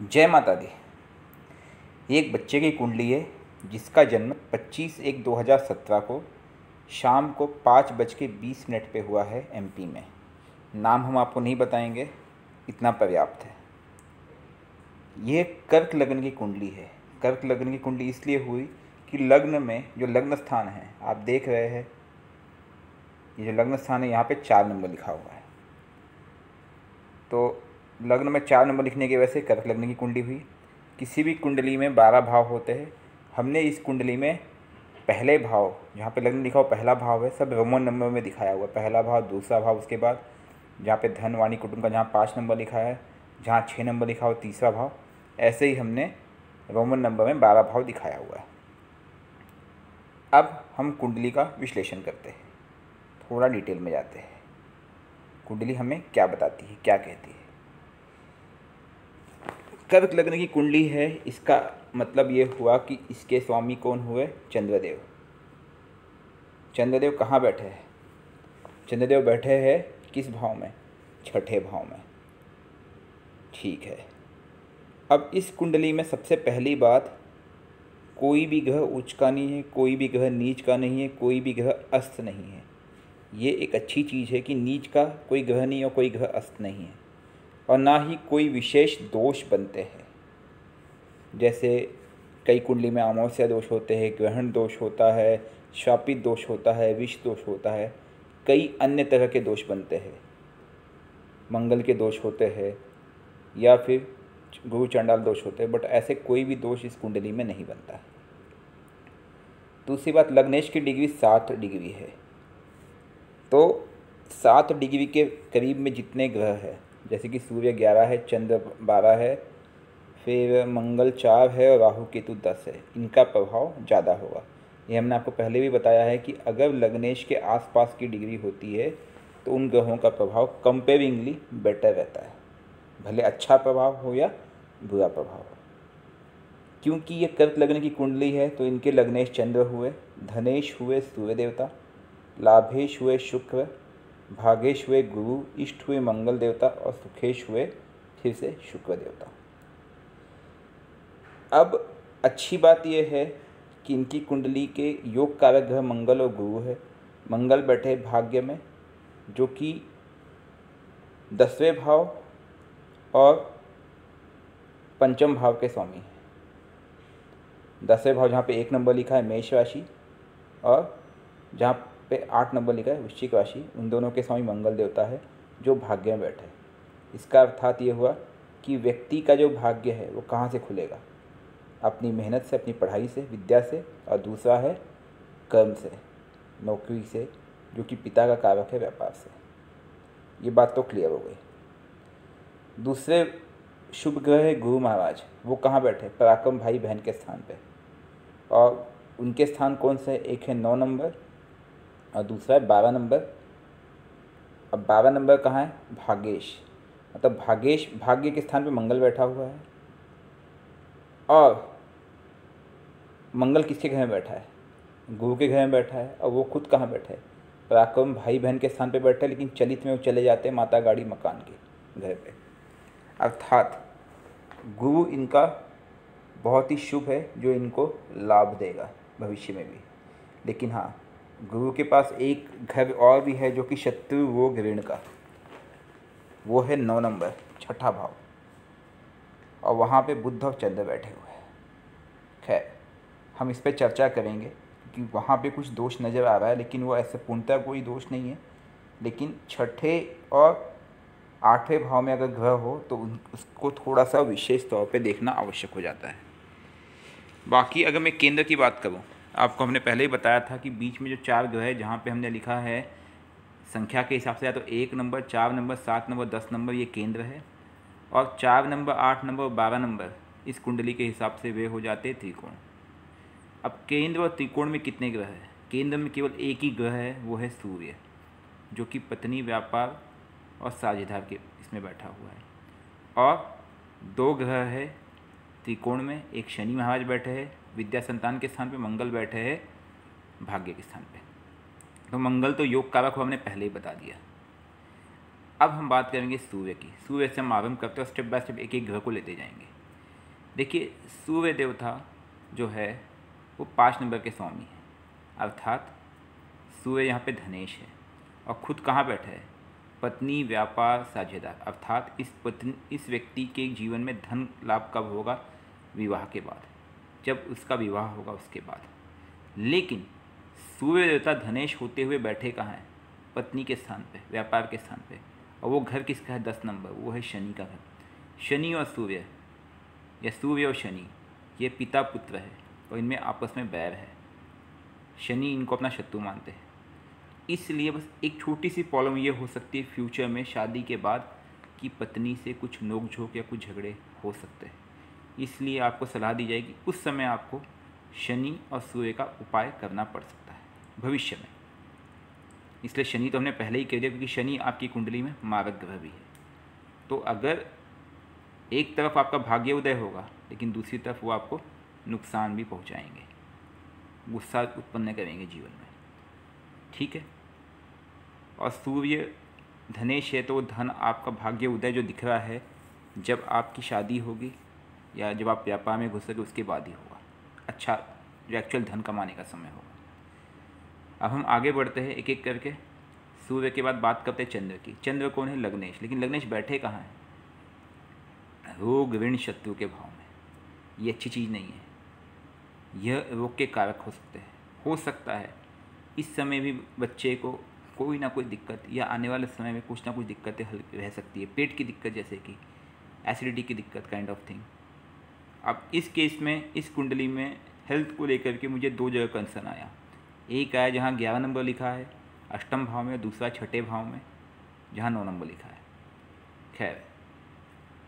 जय माता दी। ये एक बच्चे की कुंडली है जिसका जन्म 25/1/2017 को शाम को 5:20 पे हुआ है एमपी में। नाम हम आपको नहीं बताएंगे, इतना पर्याप्त है। ये कर्क लग्न की कुंडली है। कर्क लग्न की कुंडली इसलिए हुई कि लग्न में जो लग्न स्थान है आप देख रहे हैं, ये जो लग्न स्थान है यहाँ पे 4 नंबर लिखा हुआ है। तो लग्न में 4 नंबर लिखने की वजह से कर्क लग्न की कुंडली हुई। किसी भी कुंडली में 12 भाव होते हैं। हमने इस कुंडली में पहले भाव, जहाँ पे लग्न लिखा हुआ पहला भाव है, सब रोमन नंबर में दिखाया हुआ है। पहला भाव, दूसरा भाव, उसके बाद जहाँ पे धन वाणी कुटुंब का जहाँ 5 नंबर लिखा है, जहाँ 6 नंबर लिखा हुआ तीसरा भाव, ऐसे ही हमने रोमन नंबर में 12 भाव दिखाया हुआ है। अब हम कुंडली का विश्लेषण करते हैं, थोड़ा डिटेल में जाते हैं। कुंडली हमें क्या बताती है, क्या कहती है। कर्क लग्न की कुंडली है, इसका मतलब ये हुआ कि इसके स्वामी कौन हुए? चंद्रदेव। चंद्रदेव कहाँ बैठे हैं? चंद्रदेव बैठे हैं किस भाव में? 6ठे भाव में। ठीक है। अब इस कुंडली में सबसे पहली बात, कोई भी ग्रह उच्च का नहीं है, कोई भी ग्रह नीच का नहीं है, कोई भी ग्रह अस्त नहीं है। ये एक अच्छी चीज़ है कि नीच का कोई ग्रह नहीं और कोई ग्रह अस्त नहीं है, और ना ही कोई विशेष दोष बनते हैं। जैसे कई कुंडली में अमावस्या दोष होते हैं, ग्रहण दोष होता है, शापित दोष होता है, विष दोष होता है, कई अन्य तरह के दोष बनते हैं, मंगल के दोष होते हैं या फिर गुरु चंडाल दोष होते हैं, बट ऐसे कोई भी दोष इस कुंडली में नहीं बनता है। दूसरी बात, लग्नेश की डिग्री 7 डिग्री है। तो 7 डिग्री के करीब में जितने ग्रह हैं, जैसे कि सूर्य 11 है, चंद्र 12 है, फिर मंगल 4 है और राहु केतु 10 है, इनका प्रभाव ज़्यादा होगा। ये हमने आपको पहले भी बताया है कि अगर लग्नेश के आसपास की डिग्री होती है तो उन ग्रहों का प्रभाव कंपेरिंगली बेटर रहता है, भले अच्छा प्रभाव हो या बुरा प्रभाव हो। क्योंकि ये कर्क लग्न की कुंडली है तो इनके लग्नेश चंद्र हुए, धनेश हुए सूर्य देवता, लाभेश हुए शुक्र, भागेश हुए गुरु, इष्ट हुए मंगल देवता और सुखेश हुए फिर से शुक्र देवता। अब अच्छी बात यह है कि इनकी कुंडली के योग कारक ग्रह मंगल और गुरु है। मंगल बैठे भाग्य में, जो कि 10वें भाव और 5म भाव के स्वामी हैं। 10वें भाव जहाँ पे 1 नंबर लिखा है मेष राशि, और जहाँ पे 8 नंबर लिखा है वृश्चिक राशि, उन दोनों के स्वामी मंगल देवता है जो भाग्य में बैठे। इसका अर्थात ये हुआ कि व्यक्ति का जो भाग्य है वो कहाँ से खुलेगा? अपनी मेहनत से, अपनी पढ़ाई से, विद्या से, और दूसरा है कर्म से, नौकरी से, जो कि पिता का कारक है, व्यापार से। ये बात तो क्लियर हो गई। दूसरे शुभ ग्रह है गुरु महाराज, वो कहाँ बैठे? पराक्रम भाई बहन के स्थान पे, और उनके स्थान कौन से? एक है 9 नंबर और दूसरा है 12 नंबर। अब 12 नंबर कहाँ है? भागेश, मतलब भागेश, भाग्य के स्थान पे मंगल बैठा हुआ है। और मंगल किसके घर में बैठा है? गुरु के घर में बैठा है, और वो खुद कहाँ बैठा है? पराक्रम भाई बहन के स्थान पे बैठा है, लेकिन चलित में वो चले जाते हैं माता गाड़ी मकान के घर पे। अर्थात गुरु इनका बहुत ही शुभ है, जो इनको लाभ देगा भविष्य में भी। लेकिन हाँ, गुरु के पास एक घर और भी है जो कि शत्रु रोग ऋण का, वो है 9 नंबर 6ठा भाव, और वहाँ पे बुध और चंद्र बैठे हुए हैं। खैर, हम इस पर चर्चा करेंगे कि वहाँ पे कुछ दोष नज़र आ रहा है, लेकिन वो ऐसे पूर्णतः कोई दोष नहीं है। लेकिन 6ठे और 8वें भाव में अगर ग्रह हो तो उसको थोड़ा सा विशेष तौर पे देखना आवश्यक हो जाता है। बाकी अगर मैं केंद्र की बात करूँ, आपको हमने पहले ही बताया था कि बीच में जो 4 ग्रह है, जहाँ पे हमने लिखा है संख्या के हिसाब से, या तो 1 नंबर, 4 नंबर, 7 नंबर, 10 नंबर, ये केंद्र है। और 4 नंबर, 8 नंबर और 12 नंबर इस कुंडली के हिसाब से वे हो जाते हैं त्रिकोण। अब केंद्र और त्रिकोण में कितने ग्रह हैं? केंद्र में केवल एक ही ग्रह है, वो है सूर्य, जो कि पत्नी, व्यापार और साझेदार के इसमें बैठा हुआ है। और 2 ग्रह है त्रिकोण में, एक शनि महाराज बैठे हैं विद्या संतान के स्थान पे, मंगल बैठे हैं भाग्य के स्थान पे। तो मंगल तो योग कारक को हमने पहले ही बता दिया। अब हम बात करेंगे सूर्य की। सूर्य से हम आरंभ करते हैं और स्टेप बाय स्टेप एक एक ग्रह को लेते जाएंगे। देखिए सूर्य देवता जो है वो 5 नंबर के स्वामी है, अर्थात सूर्य यहाँ पे धनेश है और खुद कहाँ बैठा है, पत्नी व्यापार साझेदार, अर्थात इस व्यक्ति के जीवन में धन लाभ कब होगा, विवाह के बाद, जब उसका विवाह होगा उसके बाद। लेकिन सूर्य देवता धनेश होते हुए बैठे कहाँ हैं, पत्नी के स्थान पे, व्यापार के स्थान पे, और वो घर किसका है, 10 नंबर, वो है शनि का घर। शनि और सूर्य या सूर्य और शनि ये पिता पुत्र है और इनमें आपस में बैर है। शनि इनको अपना शत्रु मानते हैं, इसलिए बस एक छोटी सी प्रॉब्लम ये हो सकती है फ्यूचर में शादी के बाद कि पत्नी से कुछ नोक-झोंक या कुछ झगड़े हो सकते हैं। इसलिए आपको सलाह दी जाएगी उस समय आपको शनि और सूर्य का उपाय करना पड़ सकता है भविष्य में। इसलिए शनि तो हमने पहले ही कह दिया, क्योंकि शनि आपकी कुंडली में मारक ग्रह भी है। तो अगर एक तरफ आपका भाग्य उदय होगा लेकिन दूसरी तरफ वो आपको नुकसान भी पहुंचाएंगे, गुस्सा उत्पन्न करेंगे जीवन में, ठीक है। और सूर्य धनेश है तो वो धन आपका भाग्य उदय जो दिख रहा है जब आपकी शादी होगी या जब आप व्यापार में घुसोगे उसके बाद ही होगा, अच्छा जो एक्चुअल धन कमाने का समय होगा। अब हम आगे बढ़ते हैं एक एक करके। सूर्य के बाद बात करते हैं चंद्र की। चंद्र कौन है, लग्नेश। लेकिन लग्नेश बैठे कहाँ हैं, रोग ऋण शत्रु के भाव में। ये अच्छी चीज़ नहीं है, यह रोग के कारक हो सकते हैं। हो सकता है इस समय भी बच्चे को कोई ना कोई दिक्कत या आने वाले समय में कुछ ना कुछ दिक्कतें रह सकती है, पेट की दिक्कत जैसे कि एसिडिटी की दिक्कत, काइंड ऑफ थिंग। अब इस केस में इस कुंडली में हेल्थ को लेकर के मुझे 2 जगह कंसर्न आया। एक आया जहाँ 11 नंबर लिखा है अष्टम भाव में, दूसरा छठे भाव में जहाँ 9 नंबर लिखा है। खैर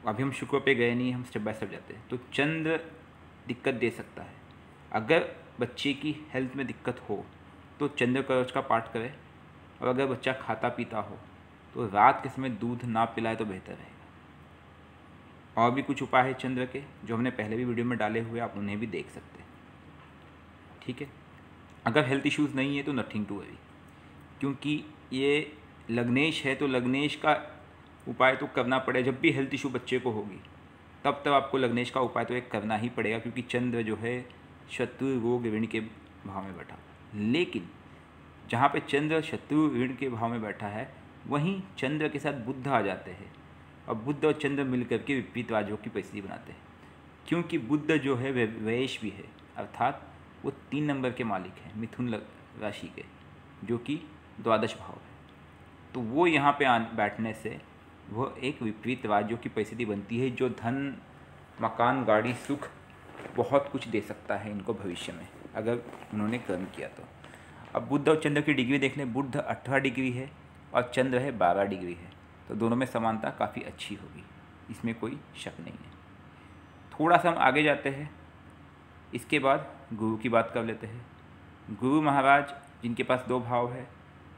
अभी हम शुक्र पे गए नहीं, हम स्टेप बाय स्टेप जाते हैं। तो चंद्र दिक्कत दे सकता है। अगर बच्चे की हेल्थ में दिक्कत हो तो चंद्र कवच का पाठ करें, और अगर बच्चा खाता पीता हो तो रात के समय दूध ना पिलाए तो बेहतर रहेगा। और भी कुछ उपाय है चंद्र के जो हमने पहले भी वीडियो में डाले हुए, आप उन्हें भी देख सकते हैं, ठीक है। अगर हेल्थ इश्यूज़ नहीं है तो नथिंग टू वरी, क्योंकि ये लग्नेश है तो लग्नेश का उपाय तो करना पड़ेगा। जब भी हेल्थ इशू बच्चे को होगी तब आपको लग्नेश का उपाय तो एक करना ही पड़ेगा, क्योंकि चंद्र जो है शत्रु रोग ऋण के भाव में बैठा। लेकिन जहाँ पे चंद्र शत्रु ऋण के भाव में बैठा है वहीं चंद्र के साथ बुध आ जाते हैं, और बुध और चंद्र मिलकर के विपरीत राजयोग की परिस्थिति बनाते हैं। क्योंकि बुध जो है वैश भी है, अर्थात वो 3 नंबर के मालिक हैं मिथुन राशि के, जो कि द्वादश भाव है। तो वो यहाँ पे बैठने से वो एक विपरीत राजयोग की परिस्थिति बनती है, जो धन मकान गाड़ी सुख बहुत कुछ दे सकता है इनको भविष्य में अगर उन्होंने कर्म किया तो। अब बुध और चंद्र की डिग्री देख लें। बुध 18 डिग्री है और चंद्र है 12 डिग्री है, तो दोनों में समानता काफ़ी अच्छी होगी, इसमें कोई शक नहीं है। थोड़ा सा हम आगे जाते हैं, इसके बाद गुरु की बात कर लेते हैं। गुरु महाराज जिनके पास 2 भाव है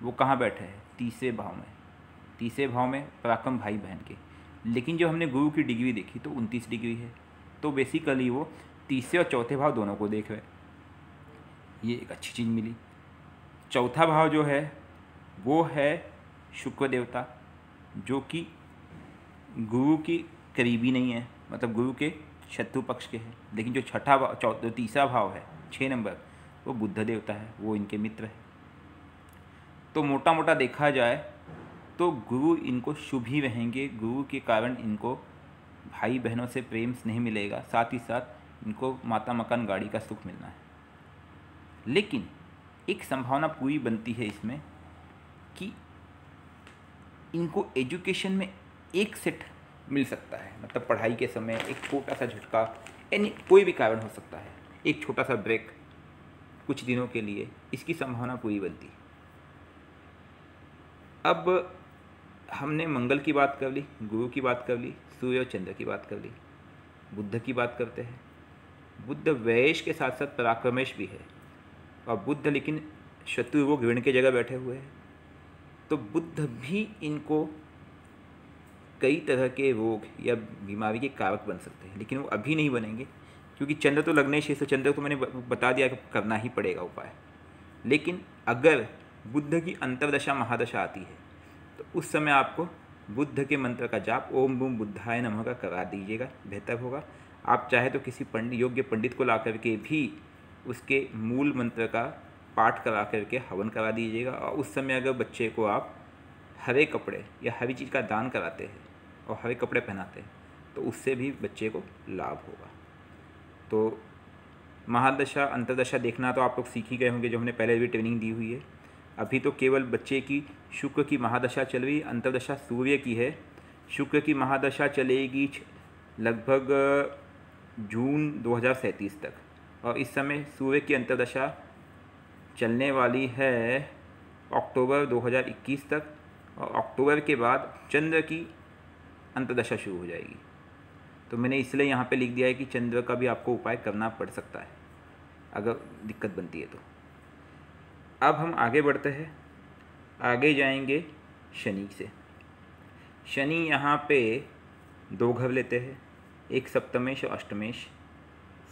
वो कहाँ बैठे हैं, तीसरे भाव में। तीसरे भाव में पराक्रम भाई बहन के। लेकिन जो हमने गुरु की डिग्री देखी तो 29 डिग्री है, तो बेसिकली वो तीसरे और चौथे भाव दोनों को देख रहे, ये एक अच्छी चीज़ मिली। चौथा भाव जो है वो है शुक्र देवता, जो कि गुरु की करीबी नहीं है, मतलब गुरु के शत्रु पक्ष के हैं। लेकिन जो छठा भाव तीसरा भाव है 6 नंबर, वो बुध देवता है, वो इनके मित्र है। तो मोटा मोटा देखा जाए तो गुरु इनको शुभ ही रहेंगे। गुरु के कारण इनको भाई बहनों से प्रेम स्नेह मिलेगा, साथ ही साथ इनको माता मकान गाड़ी का सुख मिलना है। लेकिन एक संभावना पूरी बनती है इसमें कि इनको एजुकेशन में एक सेट मिल सकता है, मतलब पढ़ाई के समय एक छोटा सा झटका, यानी कोई भी कारण हो सकता है, एक छोटा सा ब्रेक कुछ दिनों के लिए, इसकी संभावना पूरी बनती है। अब हमने मंगल की बात कर ली, गुरु की बात कर ली, सूर्य और चंद्र की बात कर ली। बुध की बात करते हैं। बुध वैश के साथ साथ पराक्रमेश भी है, और बुध लेकिन शत्रु रोग ऋण के जगह बैठे हुए हैं। तो बुध भी इनको कई तरह के रोग या बीमारी के कारक बन सकते हैं, लेकिन वो अभी नहीं बनेंगे, क्योंकि चंद्र तो लग्नेश है, तो चंद्र तो मैंने बता दिया कि करना ही पड़ेगा उपाय। लेकिन अगर बुध की अंतर्दशा महादशा आती है तो उस समय आपको बुध के मंत्र का जाप ओम बूम बुद्धाय नमः का करा दीजिएगा, बेहतर होगा। आप चाहे तो किसी योग्य पंडित को ला करके भी उसके मूल मंत्र का पाठ करा करके हवन करा दीजिएगा। और उस समय अगर बच्चे को आप हरे कपड़े या हरी चीज़ का दान कराते हैं और हरे कपड़े पहनाते हैं तो उससे भी बच्चे को लाभ होगा। तो महादशा अंतर्दशा देखना तो आप लोग सीख ही गए होंगे, जो हमने पहले भी ट्रेनिंग दी हुई है। अभी तो केवल बच्चे की शुक्र की महादशा चल रही, अंतर्दशा सूर्य की है। शुक्र की महादशा चलेगी लगभग जून 2037 तक, और इस समय सूर्य की अंतर्दशा चलने वाली है अक्टूबर 2021 तक, और अक्टूबर के बाद चंद्र की अंतर्दशा शुरू हो जाएगी। तो मैंने इसलिए यहाँ पे लिख दिया है कि चंद्र का भी आपको उपाय करना पड़ सकता है अगर दिक्कत बनती है तो। अब हम आगे बढ़ते हैं, आगे जाएंगे शनि से। शनि यहाँ पे 2 घर लेते हैं, एक सप्तमेश और अष्टमेश।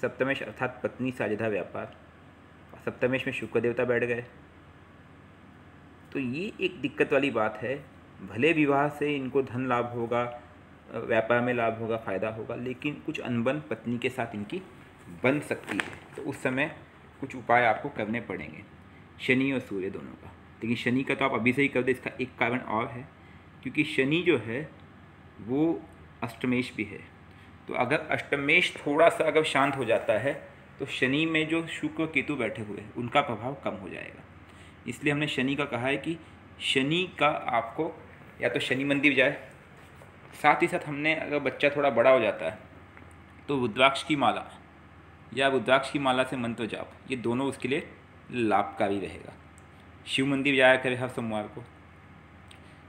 सप्तमेश अर्थात पत्नी साझेदार व्यापार, और सप्तमेश में शुक्र देवता बैठ गए। तो ये एक दिक्कत वाली बात है। भले विवाह से इनको धन लाभ होगा, व्यापार में लाभ होगा, फ़ायदा होगा, लेकिन कुछ अनबन पत्नी के साथ इनकी बन सकती है। तो उस समय कुछ उपाय आपको करने पड़ेंगे, शनि और सूर्य दोनों का। लेकिन शनि का तो आप अभी से ही कर दे। इसका एक कारण और है, क्योंकि शनि जो है वो अष्टमेश भी है। तो अगर अष्टमेश थोड़ा सा अगर शांत हो जाता है तो शनि में जो शुक्र केतु बैठे हुए हैं उनका प्रभाव कम हो जाएगा। इसलिए हमने शनि का कहा है कि शनि का आपको या तो शनि मंदिर जाए, साथ ही साथ हमने अगर बच्चा थोड़ा बड़ा हो जाता है तो रुद्राक्ष की माला या रुद्राक्ष की माला से मंत्र जाप, ये दोनों उसके लिए लाभकारी रहेगा। शिव मंदिर जाया करें हर सोमवार को,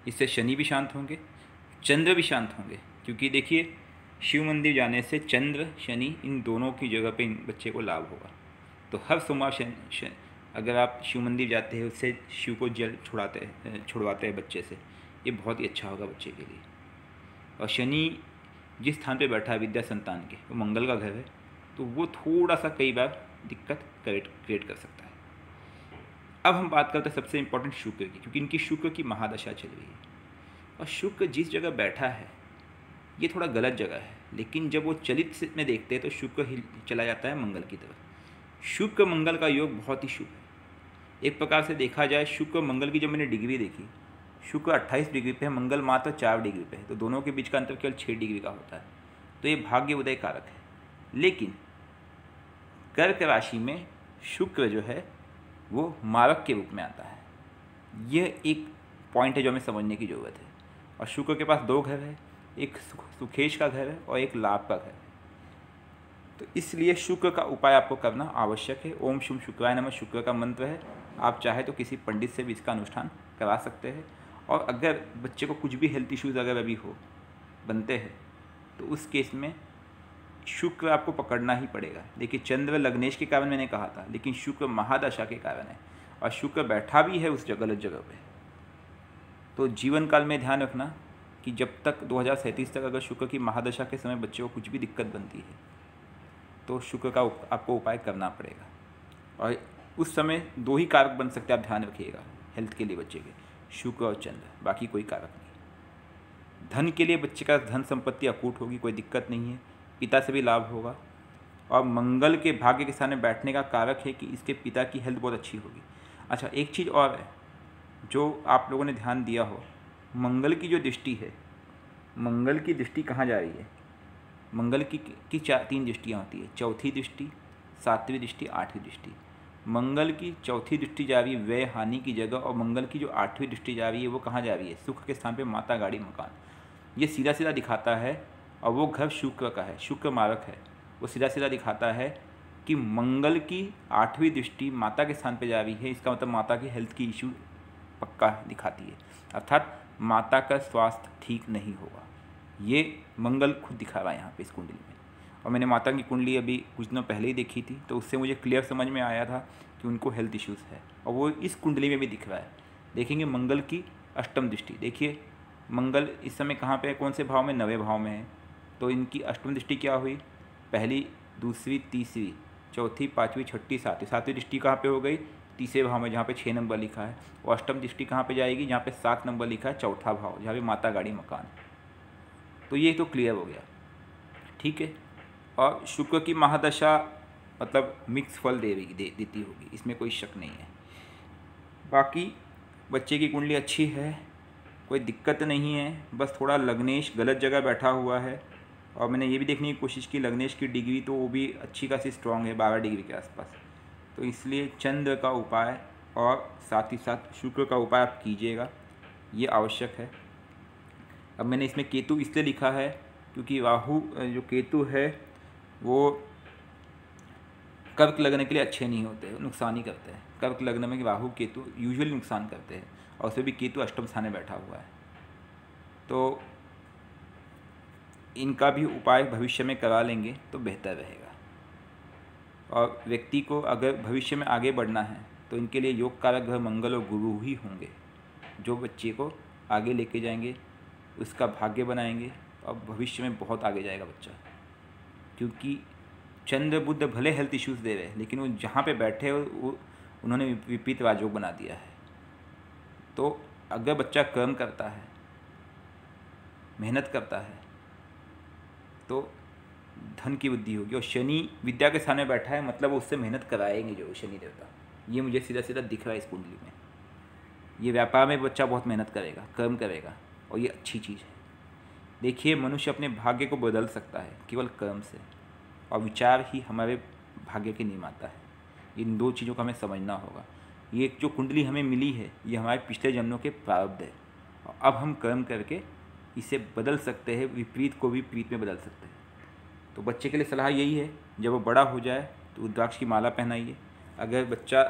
इससे शनि भी शांत होंगे, चंद्र भी शांत होंगे। क्योंकि देखिए, शिव मंदिर जाने से चंद्र शनि इन दोनों की जगह पे इन बच्चे को लाभ होगा। तो हर सोमवार अगर आप शिव मंदिर जाते हैं, उससे शिव को जल छुड़वाते हैं बच्चे से, ये बहुत ही अच्छा होगा बच्चे के लिए। और शनि जिस स्थान पे बैठा है विद्या संतान के, वो मंगल का घर है, तो वो थोड़ा सा कई बार दिक्कत क्रिएट कर सकता है। अब हम बात करते हैं सबसे इम्पोर्टेंट शुक्र की, क्योंकि इनकी शुक्र की महादशा चल रही है। और शुक्र जिस जगह बैठा है ये थोड़ा गलत जगह है, लेकिन जब वो चलित में देखते हैं तो शुक्र ही चला जाता है मंगल की तरफ। शुक्र मंगल का योग बहुत ही शुभ है। एक प्रकार से देखा जाए, शुक्र मंगल की जब मैंने डिग्री देखी, शुक्र 28 डिग्री पे है, मंगल मात्र 4 डिग्री पे है, तो दोनों के बीच का अंतर केवल 6 डिग्री का होता है। तो ये भाग्य उदय कारक है। लेकिन कर्क राशि में शुक्र जो है वो मारक के रूप में आता है। यह एक पॉइंट है जो हमें समझने की ज़रूरत है। और शुक्र के पास 2 घर है, एक सुखेश का घर है और एक लाभ का घर है। तो इसलिए शुक्र का उपाय आपको करना आवश्यक है। ओम शुभ शुक्राय नमः शुक्र का मंत्र है। आप चाहे तो किसी पंडित से भी इसका अनुष्ठान करा सकते हैं। और अगर बच्चे को कुछ भी हेल्थ इश्यूज़ अगर अभी बनते हैं तो उस केस में शुक्र आपको पकड़ना ही पड़ेगा। देखिए, चंद्र लग्नेश के कारण मैंने कहा था, लेकिन शुक्र महादशा के कारण है और शुक्र बैठा भी है उस गलत जगह पे। तो जीवन काल में ध्यान रखना कि जब तक 2037 तक अगर शुक्र की महादशा के समय बच्चे को कुछ भी दिक्कत बनती है तो शुक्र का आपको उपाय करना पड़ेगा। और उस समय 2 ही कारक बन सकते हैं, आप ध्यान रखिएगा हेल्थ के लिए बच्चे के, शुक्र और चंद्र, बाकी कोई कारक नहीं। धन के लिए बच्चे का धन संपत्ति अकूट होगी, कोई दिक्कत नहीं है, पिता से भी लाभ होगा। और मंगल के भाग्य के सामने बैठने का कारक है कि इसके पिता की हेल्थ बहुत अच्छी होगी। अच्छा, एक चीज़ और है जो आप लोगों ने ध्यान दिया हो, मंगल की जो दृष्टि है, मंगल की दृष्टि कहाँ जा रही है? मंगल की 3 दृष्टियाँ होती है, चौथी दृष्टि, 7वीं दृष्टि, 8वीं दृष्टि। मंगल की चौथी दृष्टि जा रही है व्यय हानि की जगह, और मंगल की जो 8वीं दृष्टि जा रही है वो कहाँ जा रही है? सुख के स्थान पे, माता, गाड़ी, मकान। ये सीधा सीधा दिखाता है, और वो घर शुक्र का है, शुक्र मारक है। वो सीधा सीधा दिखाता है कि मंगल की 8वीं दृष्टि माता के स्थान पे जा रही है। इसका मतलब माता की हेल्थ की इशू पक्का दिखाती है, अर्थात माता का स्वास्थ्य ठीक नहीं होगा। ये मंगल खुद दिखा रहा है यहाँ पे इस कुंडली में। और मैंने माता की कुंडली अभी कुछ दिनों पहले ही देखी थी, तो उससे मुझे क्लियर समझ में आया था कि उनको हेल्थ इश्यूज़ है, और वो इस कुंडली में भी दिख रहा है। देखेंगे मंगल की 8वीं दृष्टि, देखिए मंगल इस समय कहाँ पे है, कौन से भाव में? 9वें भाव में है। तो इनकी 8वीं दृष्टि क्या हुई? पहली, दूसरी, तीसरी, चौथी, 5वीं, 6ठी, 7वीं। 7वीं दृष्टि कहाँ पे हो गई? तीसरे भाव में, जहाँ पे 6 नंबर लिखा है। और 8वीं दृष्टि कहाँ पे जाएगी? जहाँ पे 7 नंबर लिखा है, चौथा भाव, जहाँ पे माता, गाड़ी, मकान। तो ये तो क्लियर हो गया, ठीक है। और शुक्र की महादशा मतलब मिक्स फल देती होगी, इसमें कोई शक नहीं है। बाकी बच्चे की कुंडली अच्छी है, कोई दिक्कत नहीं है, बस थोड़ा लग्नेश गलत जगह बैठा हुआ है। और मैंने ये भी देखने की कोशिश की, लग्नेश की डिग्री तो वो भी अच्छी खासी स्ट्रॉन्ग है, 12 डिग्री के आसपास। तो इसलिए चंद्र का उपाय और साथ ही साथ शुक्र का उपाय आप कीजिएगा, ये आवश्यक है। अब मैंने इसमें केतु इसलिए लिखा है क्योंकि राहु जो केतु है वो कर्क लग्न के लिए अच्छे नहीं होते, नुकसान ही करते हैं। कर्क लग्न में राहु केतु यूजुअली नुकसान करते हैं, और उसमें भी केतु अष्टम स्थान में बैठा हुआ है। तो इनका भी उपाय भविष्य में करा लेंगे तो बेहतर रहेगा। और व्यक्ति को अगर भविष्य में आगे बढ़ना है तो इनके लिए योग कारक ग्रह मंगल और गुरु ही होंगे, जो बच्चे को आगे लेके जाएंगे, उसका भाग्य बनाएंगे और भविष्य में बहुत आगे जाएगा बच्चा। क्योंकि चंद्र बुध भले हेल्थ इश्यूज़ दे रहे हैं, लेकिन वो जहाँ पे बैठे वो उन्होंने विपरीत राजयोग बना दिया है। तो अगर बच्चा कर्म करता है, मेहनत करता है, तो धन की वृद्धि होगी। और शनि विद्या के सामने बैठा है, मतलब वो उससे मेहनत कराएंगे जो शनि देवता। ये मुझे सीधा सीधा दिख रहा है इस कुंडली में। ये व्यापार में बच्चा बहुत मेहनत करेगा, कर्म करेगा, और ये अच्छी चीज़ है। देखिए, मनुष्य अपने भाग्य को बदल सकता है केवल कर्म से, और विचार ही हमारे भाग्य के निर्माता है। इन दो चीज़ों को हमें समझना होगा। ये जो कुंडली हमें मिली है, ये हमारे पिछले जन्मों के प्रारब्ध है, और अब हम कर्म करके इसे बदल सकते हैं, विपरीत को भी प्रीत में बदल सकते हैं। तो बच्चे के लिए सलाह यही है, जब वो बड़ा हो जाए तो रुद्राक्ष की माला पहनाइए। अगर बच्चा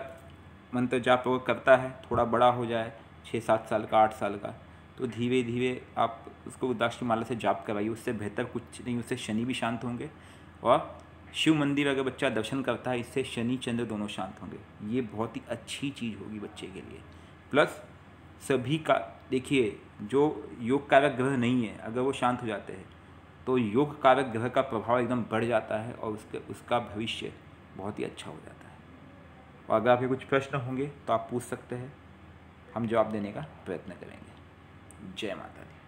मंत्र जाप करता है, थोड़ा बड़ा हो जाए, 6-7 साल का, 8 साल का, तो धीरे धीरे आप उसको रुद्राक्ष की माला से जाप करवाइए। उससे बेहतर कुछ नहीं, उससे शनि भी शांत होंगे, और शिव मंदिर अगर बच्चा दर्शन करता है, इससे शनि चंद्र दोनों शांत होंगे। ये बहुत ही अच्छी चीज़ होगी बच्चे के लिए। प्लस सभी का देखिए, जो योग कारक ग्रह नहीं है, अगर वो शांत हो जाते हैं तो योग कारक ग्रह का प्रभाव एकदम बढ़ जाता है, और उसका भविष्य बहुत ही अच्छा हो जाता है। और अगर आपके कुछ प्रश्न होंगे तो आप पूछ सकते हैं, हम जवाब देने का प्रयत्न करेंगे। जय माता दी।